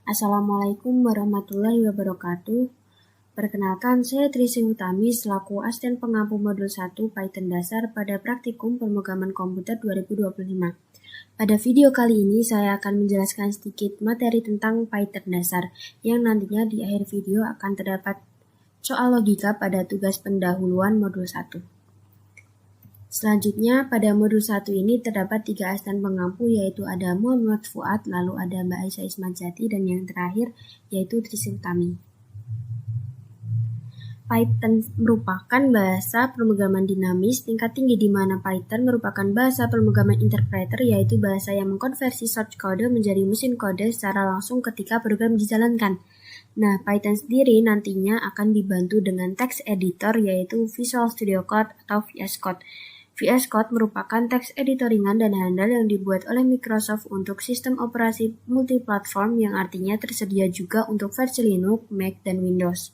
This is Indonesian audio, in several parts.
Assalamualaikum warahmatullahi wabarakatuh. Perkenalkan, saya Trisih Utami selaku Asisten Pengampu Modul 1 Python Dasar pada Praktikum Pemrograman Komputer 2025. Pada video kali ini saya akan menjelaskan sedikit materi tentang Python Dasar yang nantinya di akhir video akan terdapat soal logika pada tugas pendahuluan Modul 1. Selanjutnya, pada modul 1 ini terdapat 3 asisten pengampu, yaitu ada Muhammad Fuad, lalu ada Mbak Aisyah Ismanjati, dan yang terakhir yaitu Trisih Utami. Python merupakan bahasa pemrograman dinamis tingkat tinggi di mana Python merupakan bahasa pemrograman interpreter, yaitu bahasa yang mengkonversi source code menjadi mesin kode secara langsung ketika program dijalankan. Nah, Python sendiri nantinya akan dibantu dengan text editor, yaitu Visual Studio Code atau VS Code. VS Code merupakan teks editor ringan dan handal yang dibuat oleh Microsoft untuk sistem operasi multiplatform yang artinya tersedia juga untuk versi Linux, Mac, dan Windows.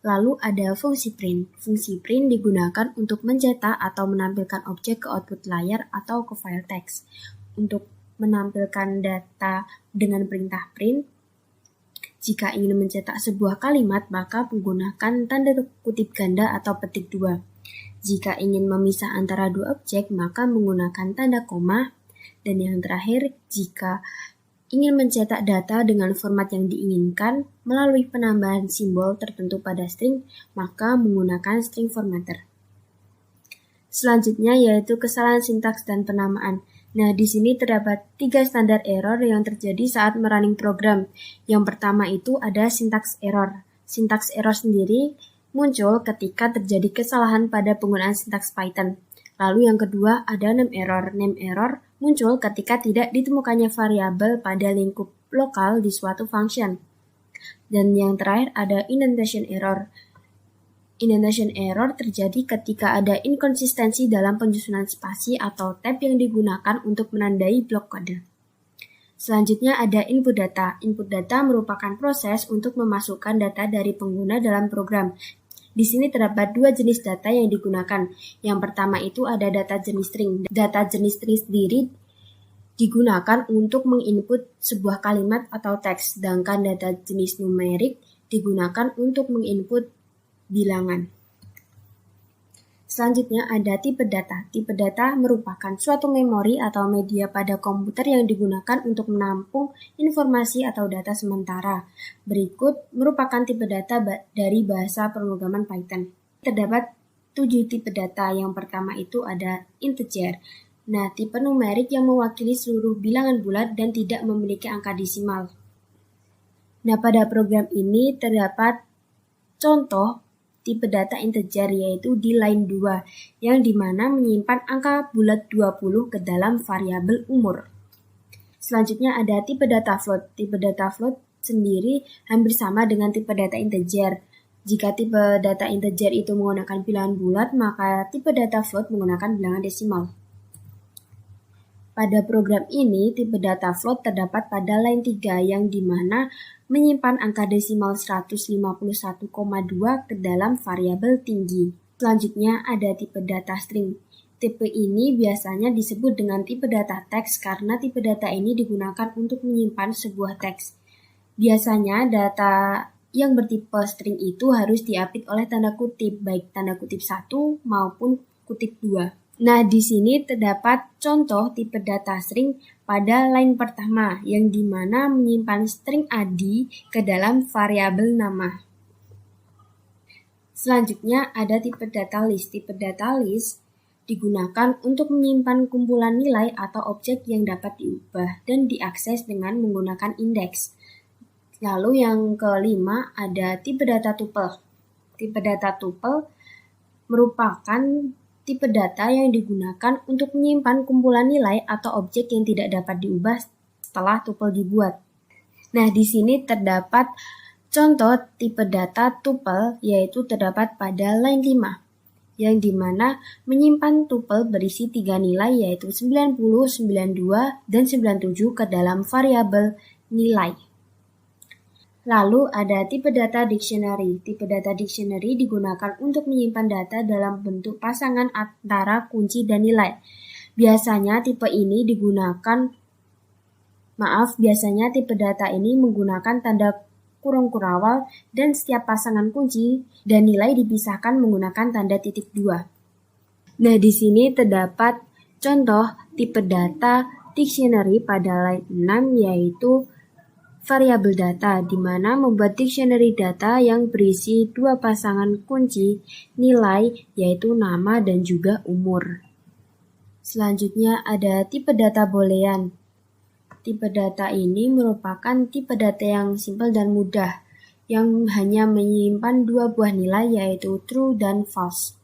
Lalu ada fungsi print. Fungsi print digunakan untuk mencetak atau menampilkan objek ke output layar atau ke file teks. Untuk menampilkan data dengan perintah print, jika ingin mencetak sebuah kalimat, maka menggunakan tanda kutip ganda atau petik 2. Jika ingin memisah antara dua objek, maka menggunakan tanda koma. Dan yang terakhir, jika ingin mencetak data dengan format yang diinginkan melalui penambahan simbol tertentu pada string, maka menggunakan string formatter. Selanjutnya yaitu kesalahan sintaks dan penamaan. Nah, di sini terdapat 3 standar error yang terjadi saat merunning program. Yang pertama itu ada syntax error. Syntax error sendiri muncul ketika terjadi kesalahan pada penggunaan sintaks Python. Lalu yang kedua ada name error. Name error muncul ketika tidak ditemukannya variabel pada lingkup lokal di suatu function. Dan yang terakhir ada indentation error. Indentation error terjadi ketika ada inkonsistensi dalam penyusunan spasi atau tab yang digunakan untuk menandai blok kode. Selanjutnya ada input data. Input data merupakan proses untuk memasukkan data dari pengguna dalam program. Di sini terdapat 2 jenis data yang digunakan. Yang pertama itu ada data jenis string. Data jenis string sendiri digunakan untuk menginput sebuah kalimat atau teks, sedangkan data jenis numerik digunakan untuk menginput bilangan. Selanjutnya ada tipe data. Tipe data merupakan suatu memori atau media pada komputer yang digunakan untuk menampung informasi atau data sementara. Berikut merupakan tipe data dari bahasa pemrograman Python. Terdapat 7 tipe data. Yang pertama itu ada integer. Nah, tipe numerik yang mewakili seluruh bilangan bulat dan tidak memiliki angka desimal. Nah, pada program ini terdapat contoh tipe data integer, yaitu di line 2, yang dimana menyimpan angka bulat 20 ke dalam variabel umur. Selanjutnya ada tipe data float. Tipe data float sendiri hampir sama dengan tipe data integer. Jika tipe data integer itu menggunakan bilangan bulat, maka tipe data float menggunakan bilangan desimal. Pada program ini, tipe data float terdapat pada line 3 yang dimana menyimpan angka desimal 151,2 ke dalam variabel tinggi. Selanjutnya ada tipe data string. Tipe ini biasanya disebut dengan tipe data teks karena tipe data ini digunakan untuk menyimpan sebuah teks. Biasanya data yang bertipe string itu harus diapit oleh tanda kutip, baik tanda kutip 1 maupun kutip 2. Nah, di sini terdapat contoh tipe data string pada line pertama, yang dimana menyimpan string id ke dalam variabel nama. Selanjutnya ada tipe data list. Tipe data list digunakan untuk menyimpan kumpulan nilai atau objek yang dapat diubah dan diakses dengan menggunakan indeks. Lalu yang kelima ada tipe data tuple. Tipe data tuple merupakan tipe data yang digunakan untuk menyimpan kumpulan nilai atau objek yang tidak dapat diubah setelah tuple dibuat. Nah, di sini terdapat contoh tipe data tuple, yaitu terdapat pada line 5, yang dimana menyimpan tuple berisi 3 nilai, yaitu 90, 92, dan 97 ke dalam variabel nilai. Lalu ada tipe data dictionary. Tipe data dictionary digunakan untuk menyimpan data dalam bentuk pasangan antara kunci dan nilai. Biasanya tipe ini digunakan Maaf, biasanya tipe data ini menggunakan tanda kurung kurawal dan setiap pasangan kunci dan nilai dipisahkan menggunakan tanda titik dua. Nah, di sini terdapat contoh tipe data dictionary pada line 6 yaitu variabel data, di mana membuat dictionary data yang berisi dua pasangan kunci nilai yaitu nama dan juga umur. Selanjutnya ada tipe data boolean. Tipe data ini merupakan tipe data yang simpel dan mudah, yang hanya menyimpan dua buah nilai yaitu true dan false.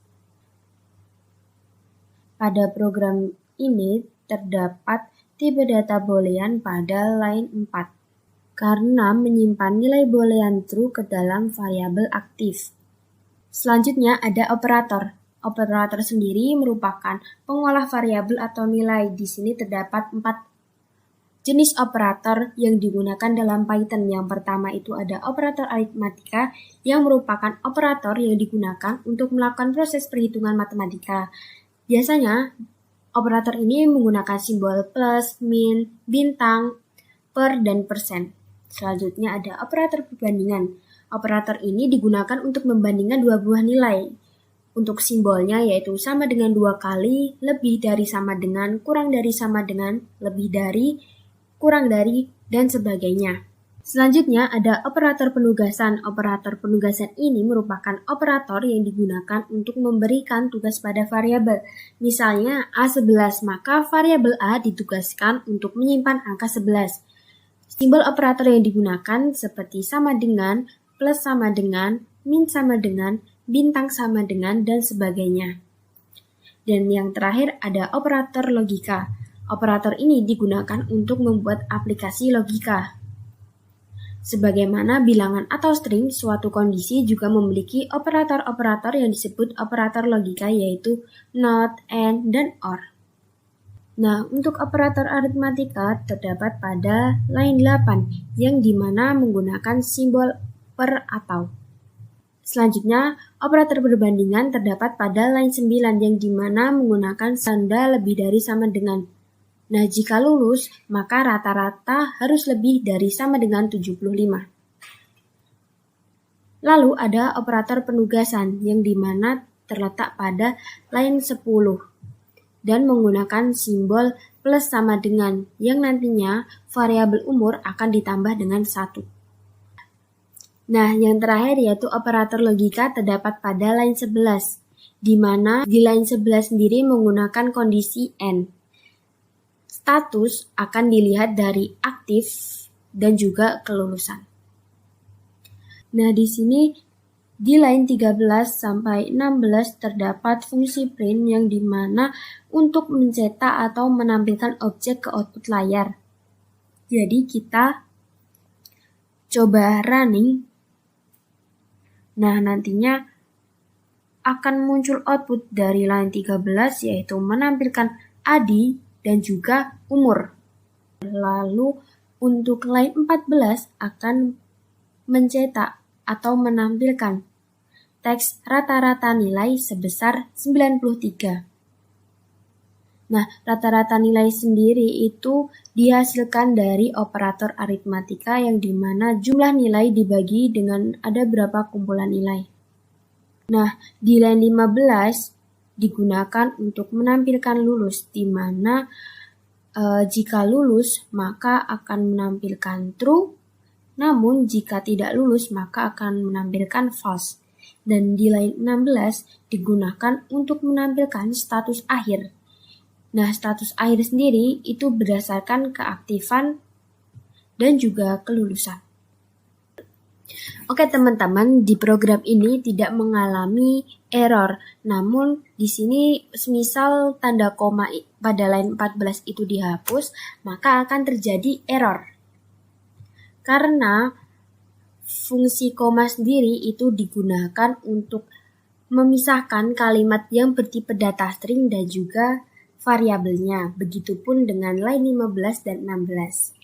Pada program ini terdapat tipe data boolean pada line 4, karena menyimpan nilai boolean true ke dalam variabel aktif. Selanjutnya ada operator. Operator sendiri merupakan pengolah variabel atau nilai. Di sini terdapat 4 jenis operator yang digunakan dalam Python. Yang pertama itu ada operator aritmatika yang merupakan operator yang digunakan untuk melakukan proses perhitungan matematika. Biasanya operator ini menggunakan simbol plus, min, bintang, per, dan persen. Selanjutnya ada operator perbandingan. Operator ini digunakan untuk membandingkan dua buah nilai. Untuk simbolnya yaitu sama dengan 2 kali, lebih dari sama dengan, kurang dari sama dengan, lebih dari, kurang dari, dan sebagainya. Selanjutnya ada operator penugasan. Operator penugasan ini merupakan operator yang digunakan untuk memberikan tugas pada variabel. Misalnya A11, maka variabel A ditugaskan untuk menyimpan angka 11. Simbol operator yang digunakan seperti sama dengan, plus sama dengan, min sama dengan, bintang sama dengan, dan sebagainya. Dan yang terakhir ada operator logika. Operator ini digunakan untuk membuat aplikasi logika. Sebagaimana bilangan atau string, suatu kondisi juga memiliki operator-operator yang disebut operator logika yaitu not, and, dan or. Nah, untuk operator aritmatika terdapat pada line 8 yang dimana menggunakan simbol per atau. Selanjutnya, operator perbandingan terdapat pada line 9 yang dimana menggunakan tanda lebih dari sama dengan. Nah, jika lulus, maka rata-rata harus lebih dari sama dengan 75. Lalu ada operator penugasan yang dimana terletak pada line 10 dan menggunakan simbol plus sama dengan yang nantinya variabel umur akan ditambah dengan 1. Nah, yang terakhir yaitu operator logika terdapat pada line 11, di mana di line 11 sendiri menggunakan kondisi AND. Status akan dilihat dari aktif dan juga kelulusan. Nah, di sini di line 13 sampai 16 terdapat fungsi print yang dimana untuk mencetak atau menampilkan objek ke output layar. Jadi kita coba running. Nah, nantinya akan muncul output dari line 13 yaitu menampilkan ID dan juga umur. Lalu untuk line 14 akan mencetak atau menampilkan teks rata-rata nilai sebesar 93. Nah, rata-rata nilai sendiri itu dihasilkan dari operator aritmatika yang dimana jumlah nilai dibagi dengan ada berapa kumpulan nilai. Nah, di line 15 digunakan untuk menampilkan lulus, di mana jika lulus maka akan menampilkan true, namun jika tidak lulus maka akan menampilkan false. Dan di line 16 digunakan untuk menampilkan status akhir. Nah, status akhir sendiri itu berdasarkan keaktifan dan juga kelulusan. Oke teman-teman, di program ini tidak mengalami error. Namun di sini semisal tanda koma pada line 14 itu dihapus, maka akan terjadi error. Karena fungsi koma sendiri itu digunakan untuk memisahkan kalimat yang bertipe data string dan juga variabelnya. Begitupun dengan line 15 dan 16.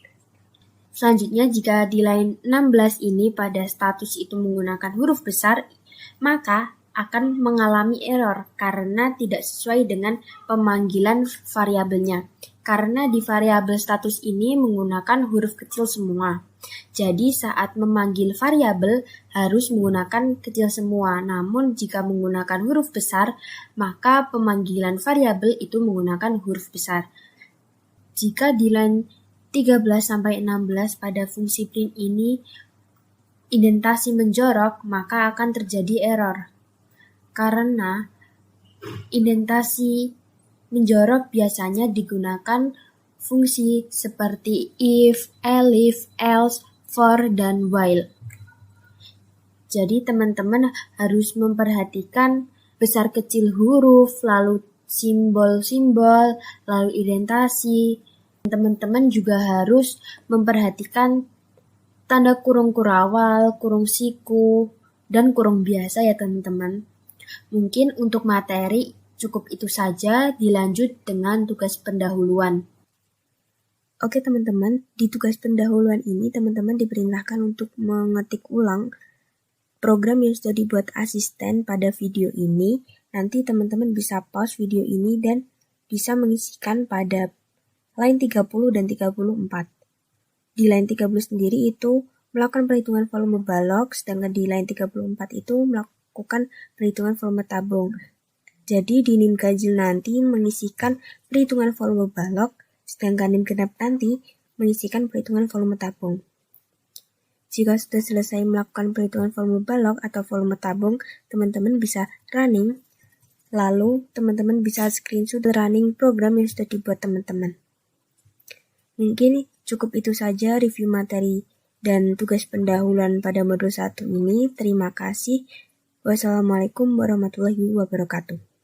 Selanjutnya, jika di line 16 ini pada status itu menggunakan huruf besar, maka akan mengalami error karena tidak sesuai dengan pemanggilan variabelnya. Karena di variabel status ini menggunakan huruf kecil semua. Jadi saat memanggil variabel harus menggunakan kecil semua. Namun jika menggunakan huruf besar, maka pemanggilan variabel itu menggunakan huruf besar. Jika di line 13-16 pada fungsi print ini indentasi menjorok, maka akan terjadi error. Karena indentasi menjorok biasanya digunakan fungsi seperti if, elif, else, for, dan while. Jadi teman-teman harus memperhatikan besar kecil huruf, lalu simbol-simbol, lalu indentasi. Teman-teman juga harus memperhatikan tanda kurung kurawal, kurung siku, dan kurung biasa ya teman-teman. Mungkin untuk materi cukup itu saja, dilanjut dengan tugas pendahuluan. Oke teman-teman, di tugas pendahuluan ini teman-teman diperintahkan untuk mengetik ulang program yang sudah dibuat asisten pada video ini. Nanti teman-teman bisa pause video ini dan bisa mengisikan pada line 30 dan 34. Di line 30 sendiri itu melakukan perhitungan volume balok, sedangkan di line 34 itu melakukan perhitungan volume tabung. Jadi di NIM ganjil nanti mengisikan perhitungan volume balok, sedangkan NIM genap nanti mengisikan perhitungan volume tabung. Jika sudah selesai melakukan perhitungan volume balok atau volume tabung, teman-teman bisa running, lalu teman-teman bisa screenshot running program yang sudah dibuat teman-teman. Mungkin cukup itu saja review materi dan tugas pendahuluan pada modul 1 ini. Terima kasih. Wassalamualaikum warahmatullahi wabarakatuh.